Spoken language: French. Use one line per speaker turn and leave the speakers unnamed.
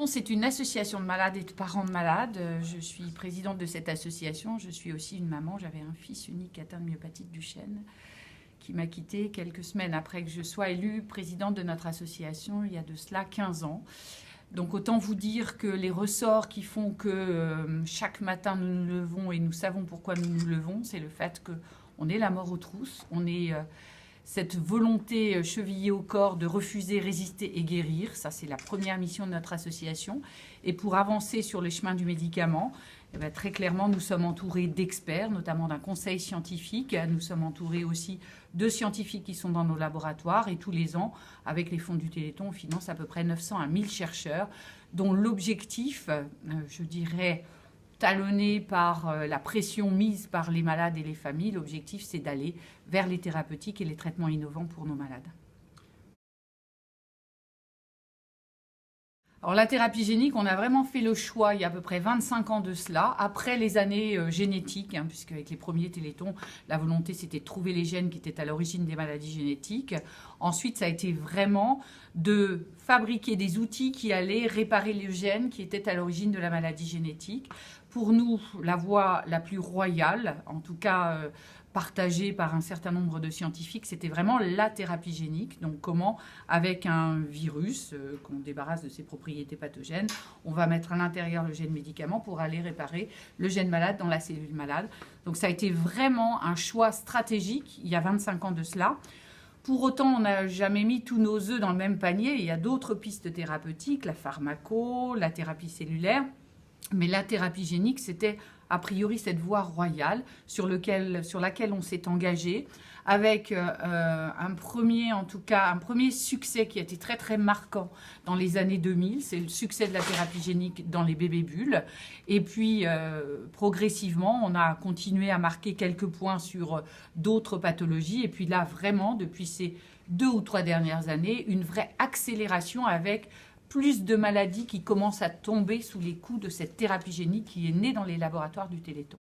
C'est une association de malades et de parents de malades. Je suis présidente de cette association. Je suis aussi une maman. J'avais un fils unique atteint de myopathe Duchenne qui m'a quittée quelques semaines après que je sois élue présidente de notre association il y a de cela 15 ans. Donc autant vous dire que les ressorts qui font que chaque matin nous nous levons et nous savons pourquoi nous nous levons, c'est le fait qu'on est la mort aux trousses, on est cette volonté chevillée au corps de refuser, résister et guérir. Ça, c'est la première mission de notre association. Et pour avancer sur le chemin du médicament, très clairement, nous sommes entourés d'experts, notamment d'un conseil scientifique. Nous sommes entourés aussi de scientifiques qui sont dans nos laboratoires. Et tous les ans, avec les fonds du Téléthon, on finance à peu près 900 à 1000 chercheurs, dont l'objectif, je dirais, talonné par la pression mise par les malades et les familles, l'objectif c'est d'aller vers les thérapeutiques et les traitements innovants pour nos malades. Alors la thérapie génique, on a vraiment fait le choix il y a à peu près 25 ans de cela, après les années génétiques, puisque avec les premiers télétons, la volonté c'était de trouver les gènes qui étaient à l'origine des maladies génétiques. Ensuite, ça a été vraiment de fabriquer des outils qui allaient réparer les gènes qui étaient à l'origine de la maladie génétique. Pour nous, la voie la plus royale, en tout cas partagée par un certain nombre de scientifiques, c'était vraiment la thérapie génique. Donc comment, avec un virus qu'on débarrasse de ses propriétés pathogènes, on va mettre à l'intérieur le gène médicament pour aller réparer le gène malade dans la cellule malade. Donc ça a été vraiment un choix stratégique il y a 25 ans de cela. Pour autant, on n'a jamais mis tous nos œufs dans le même panier. Il y a d'autres pistes thérapeutiques, la pharmaco, la thérapie cellulaire. Mais la thérapie génique, c'était a priori cette voie royale sur laquelle on s'est engagé, avec un premier succès qui a été très très marquant dans les années 2000, c'est le succès de la thérapie génique dans les bébés bulles. Et puis progressivement, on a continué à marquer quelques points sur d'autres pathologies. Et puis là, vraiment, depuis ces 2 ou 3 dernières années, une vraie accélération avec plus de maladies qui commencent à tomber sous les coups de cette thérapie génique qui est née dans les laboratoires du Téléthon.